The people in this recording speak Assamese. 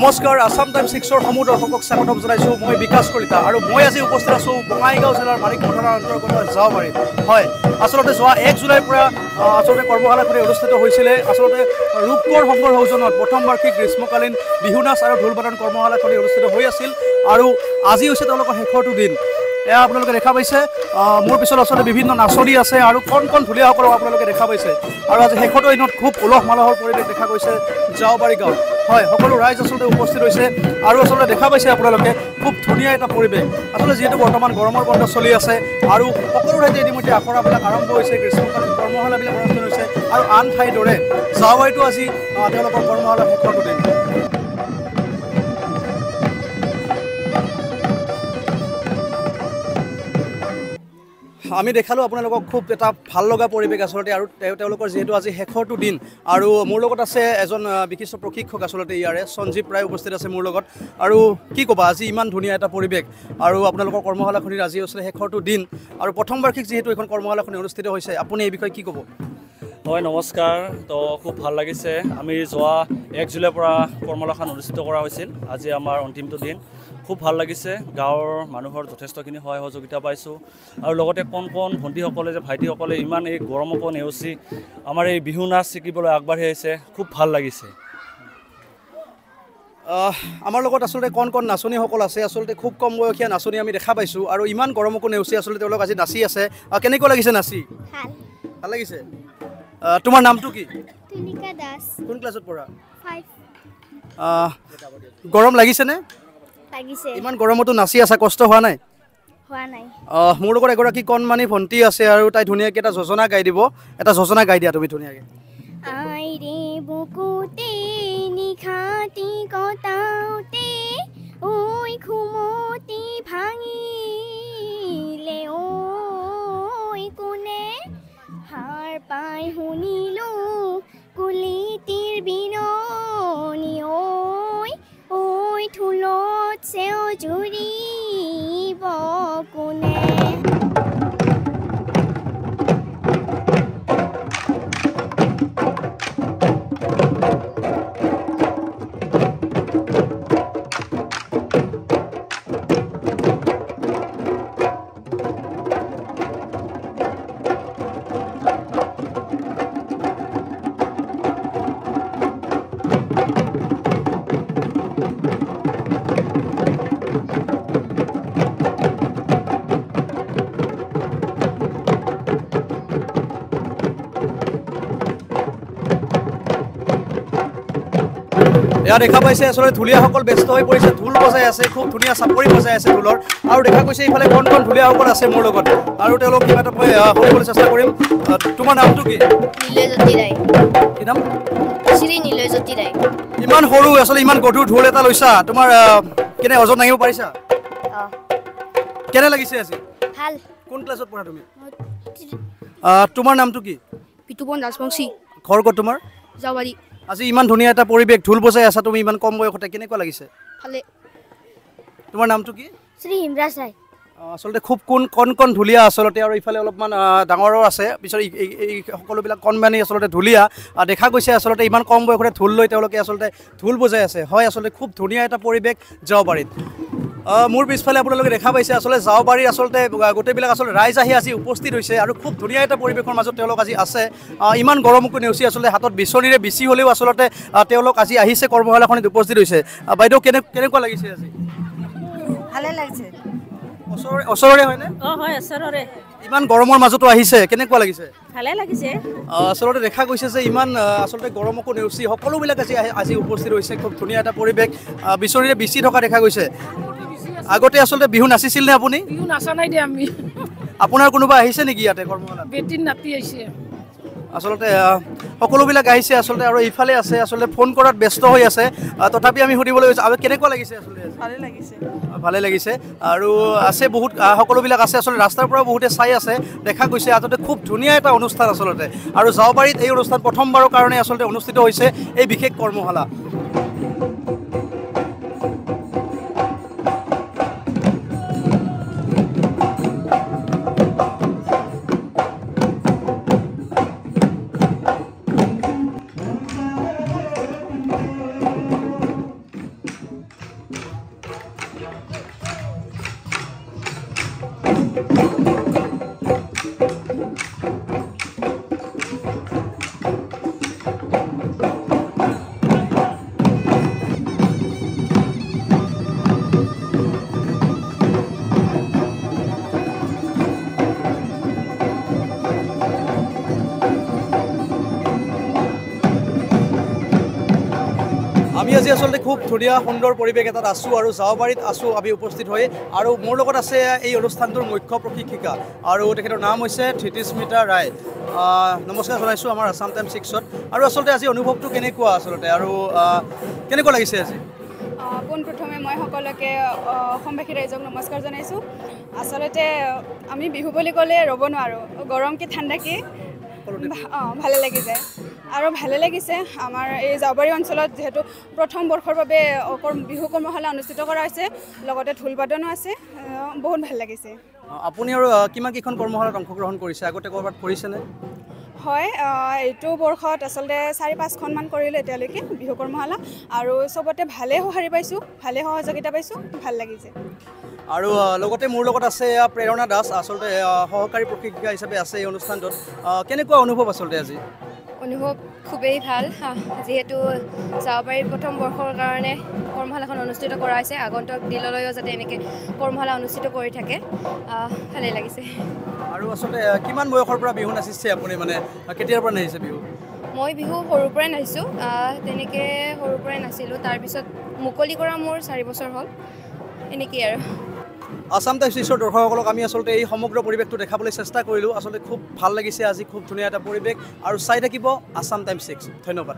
নমস্কাৰ আসাম টাইমছ 6ৰ সমূহ দৰ্শকক স্বাগতম জনাইছোঁ মই বিকাশ কলিতা আৰু মই আজি উপস্থিত আছোঁ বঙাইগাঁও জিলাৰ মানিকপুৰ থানাৰ অন্তৰ্গত জাওবাৰীত হয় আচলতে যোৱা 1 জুলাইৰ পৰা আচলতে কৰ্মশালাখন অনুষ্ঠিত হৈছিলে আচলতে ৰূপকোঁৱৰ সংঘৰ সৌজন্যত প্ৰথম বাৰ্ষিক গ্ৰীষ্মকালীন বিহু নাচ আৰু ঢোল বাদন কৰ্মশালাখন অনুষ্ঠিত হৈ আছিল আৰু আজি হৈছে তেওঁলোকৰ শেষৰটো দিন এয়া আপোনালোকে দেখা পাইছে মোৰ পিছত আচলতে বিভিন্ন নাচনি আছে আৰু কণ ঢুলীয়াসকলক আপোনালোকে দেখা পাইছে আৰু আজি শেষৰটো দিনত খুব উলহ মালহৰ পৰিৱেশ দেখা গৈছে জাওবাৰী গাঁৱত হয় সকলো ৰাইজ আচলতে উপস্থিত হৈছে আৰু আচলতে দেখা পাইছে আপোনালোকে খুব ধুনীয়া এটা পৰিৱেশ আচলতে যিহেতু বৰ্তমান গৰমৰ বন্ধ চলি আছে আৰু সকলো ঠাইতে ইতিমধ্যে আখৰাবিলাক আৰম্ভ হৈছে গ্ৰীষ্মকালীন কৰ্মশালাবিলাক অনুষ্ঠিত হৈছে আৰু আন ঠাইৰ দৰে জাওবাৰীতো আজি তেওঁলোকৰ কৰ্মশালাৰ শেষৰটো দিন আমি দেখালোঁ আপোনালোকক খুব এটা ভাল লগা পৰিৱেশ আচলতে আৰু তেওঁলোকৰ যিহেতু আজি শেষৰটো দিন আৰু মোৰ লগত আছে এজন বিশিষ্ট প্ৰশিক্ষক আচলতে ইয়াৰে সঞ্জীৱ ৰায় উপস্থিত আছে মোৰ লগত আৰু কি ক'বা আজি ইমান ধুনীয়া এটা পৰিৱেশ আৰু আপোনালোকৰ কৰ্মশালাখনিৰ আজি আচলতে শেষৰটো দিন আৰু প্ৰথম বাৰ্ষিক যিহেতু এখন কৰ্মশালাখনি অনুষ্ঠিত হৈছে আপুনি এই বিষয়ে কি ক'ব হয় নমস্কাৰ তো খুব ভাল লাগিছে আমি যোৱা 1 জুলাইৰ পৰা কৰ্মশালাখন অনুষ্ঠিত কৰা হৈছিল আজি আমাৰ অন্তিমটো দিন খুব ভাল লাগিছে গাঁৱৰ মানুহৰ যথেষ্টখিনি সহায় সহযোগিতা পাইছোঁ আৰু লগতে কণ ভণ্টিসকলে যে ভাইটিসকলে ইমান এই গৰমকো নেওচি আমাৰ এই বিহু নাচ শিকিবলৈ আগবাঢ়ি আহিছে খুব ভাল লাগিছে আমাৰ লগত আচলতে কণ নাচনীসকল আছে আচলতে খুব কম বয়সীয়া নাচনী আমি দেখা পাইছোঁ আৰু ইমান গৰমকো নেওচি আচলতে তেওঁলোক আজি নাচি আছে কেনেকুৱা লাগিছে নাচি ভাল লাগিছে তোমাৰ নামটো কি তুলিকা দাস কোন ক্লাছত পঢ়া 5 গৰম লাগিছেনে লাগিছে ইমান গৰমতো নাচি আছে কষ্ট হোৱা নাই মোৰ লগত এগৰাকী কণমানি ভণ্টি আছে আৰু তাই ধুনীয়াকৈ এটা যোজনা গাই দিব এটা যোজনা গাই দিয়া তুমি ধুনীয়াকৈ আইৰে বুকুতে নিখাতি কটাওতে ঐ ঘুমতি ভাঙিলে ঐ কোনে হাৰ পাই শুনিলো কুলিতিৰ বিননি ঐ ঢোলত চেও জুৰিব কোনে এয়া দেখা পাইছে আচলতে ঢুলীয়াসকল ব্যস্ত হৈ পৰিছে ঢোল বজাই আছে খুব ধুনীয়া চাপৰি বজাই আছে ঢোলৰ আৰু দেখা গৈছে এইফালে কণ ঢুলীয়াসকল আছে মোৰ লগত আৰু তেওঁলোক কিবা এটা কৰিবলৈ চেষ্টা কৰিম তোমাৰ নামটো কি নীলজ্যোতি ৰায় কি নাম শ্ৰী নীলজ্যোতি ৰায় ইমান সৰু আচলতে ইমান গধুৰ ঢোল এটা লৈছা তোমাৰ কেনে ওজন দাঙিব পাৰিছা কেনে লাগিছে আজি ভাল কোন ক্লাছত পঢ়া তুমি তোমাৰ নামটো কি পিতুপন ৰাজবংশী ঘৰ ক'ত তোমাৰ জাওবাৰী আজি ইমান ধুনীয়া এটা পৰিৱেশ ঢোল বজাই আছা তুমি ইমান কম বয়সতে কেনেকুৱা লাগিছে ভালে তোমাৰ নামটো কি শ্ৰী হিমৰাজ ৰায় আচলতে খুব কণ ঢুলীয়া আচলতে আৰু ইফালে অলপমান ডাঙৰো আছে পিছত এই সকলোবিলাক কণমানি আচলতে ঢুলীয়া দেখা গৈছে আচলতে ইমান কম বয়সতে ঢোল লৈ তেওঁলোকে আচলতে ঢোল বজাই আছে হয় আচলতে খুব ধুনীয়া এটা পৰিৱেশ জাওবাৰীত মোৰ পিছফালে আপোনালোকে দেখা পাইছে আচলতে জাওবাৰীৰ আচলতে গোটেইবিলাক আচলতে ৰাইজ আহি আজি উপস্থিত হৈছে আৰু খুব ধুনীয়া এটা পৰিৱেশৰ মাজত তেওঁলোক আজি আছে ইমান গৰমকো নেওচি আচলতে হাতত বিচনীৰে বিচি হ'লেও আচলতে তেওঁলোক আজি আহিছে কৰ্মশালাখনিত উপস্থিত হৈছে বাইদেউ কেনেকুৱা লাগিছে আজি ভালে লাগিছে ওচৰৰে হয়নে হয় ওচৰৰে ইমান গৰমৰ মাজতো আহিছে কেনেকুৱা লাগিছে ভালে লাগিছে আচলতে দেখা গৈছে যে ইমান আচলতে গৰমকো নেওচি সকলোবিলাক আজি উপস্থিত হৈছে খুব ধুনীয়া এটা পৰিৱেশ বিচনীৰে বিচি থকা দেখা গৈছে আগতে আচলতে বিহু নাচিছিল নে আপুনি বিহু নাচা নাই দে আমি আপোনাৰ কোনোবা আহিছে নেকি ইয়াতে কৰ্মশালাত বেটিৰ নাতি আহিছে আচলতে সকলোবিলাক আহিছে আচলতে আৰু ইফালে আছে আচলতে ফোন কৰাত ব্যস্ত হৈ আছে তথাপি আমি সুধিবলৈ গৈছোঁ আৰু কেনেকুৱা লাগিছে আচলতে ভালে লাগিছে ভালে লাগিছে আৰু আছে বহুত সকলোবিলাক আছে আচলতে ৰাস্তাৰ পৰা বহুতে চাই আছে দেখা গৈছে আচলতে খুব ধুনীয়া এটা অনুষ্ঠান আচলতে আৰু জাওবাৰীত এই অনুষ্ঠান প্ৰথমবাৰৰ কাৰণে আচলতে অনুষ্ঠিত হৈছে এই বিশেষ কৰ্মশালা আমি আজি আচলতে খুব ধুনীয়া সুন্দৰ পৰিৱেশ এটাত আছোঁ আৰু জাওবাৰীত আছোঁ আমি উপস্থিত হৈ আৰু মোৰ লগত আছে এই অনুষ্ঠানটোৰ মুখ্য প্ৰশিক্ষিকা আৰু তেখেতৰ নাম হৈছে ধৃতিস্মিতা ৰায় নমস্কাৰ জনাইছোঁ আমাৰ আছাম টাইম 6ত আৰু আচলতে আজি অনুভৱটো কেনেকুৱা আচলতে আৰু কেনেকুৱা লাগিছে আজি পোনপ্ৰথমে মই সকলোকে অসমবাসী ৰাইজক নমস্কাৰ জনাইছোঁ আচলতে আমি বিহু বুলি ক'লে ৰ'ব নোৱাৰোঁ গৰম কি ঠাণ্ডা কি ভালে লাগি যায় আৰু ভালে লাগিছে আমাৰ এই জাওবাৰী অঞ্চলত যিহেতু প্ৰথম বৰ্ষৰ বাবে বিহু কৰ্মশালা অনুষ্ঠিত কৰা হৈছে লগতে ঢোল বাদনো আছে বহুত ভাল লাগিছে আপুনি আৰু কিমান কেইখন কৰ্মশালাত অংশগ্ৰহণ কৰিছে আগতে ক'ৰবাত কৰিছেনে হয় এইটো বৰ্ষত আচলতে 4-5খনমান কৰিলোঁ এতিয়ালৈকে বিহু কৰ্মশালা আৰু চবতে ভালে সঁহাৰি পাইছোঁ ভালে সহযোগিতা পাইছোঁ ভাল লাগিছে আৰু লগতে মোৰ লগত আছে প্ৰেৰণা দাস আচলতে সহকাৰী প্ৰশিক্ষিকা হিচাপে আছে এই অনুষ্ঠানটোত কেনেকুৱা অনুভৱ আচলতে আজি অনুভৱ খুবেই ভাল যিহেতু জাওবাৰীৰ প্ৰথম বৰ্ষৰ কাৰণে কৰ্মশালাখন অনুষ্ঠিত কৰা হৈছে আগন্তুক দিনলৈও যাতে এনেকৈ কৰ্মশালা অনুষ্ঠিত কৰি থাকে ভালেই লাগিছে আৰু আচলতে কিমান বয়সৰ পৰা বিহু নাচিছে আপুনি মানে কেতিয়াৰ পৰা নাচিছে বিহু মই বিহু সৰুৰ পৰাই নাচিছোঁ তেনেকৈ সৰুৰ পৰাই নাছিলোঁ তাৰপিছত মুকলি কৰা মোৰ 4 বছৰ হ'ল এনেকেই আৰু আছাম টাইম 6ৰ দৰ্শকসকলক আমি আচলতে এই সমগ্ৰ পৰিৱেশটো দেখাবলৈ চেষ্টা কৰিলোঁ আচলতে খুব ভাল লাগিছে আজি খুব ধুনীয়া এটা পৰিৱেশ আৰু চাই থাকিব আছাম টাইম 6 ধন্যবাদ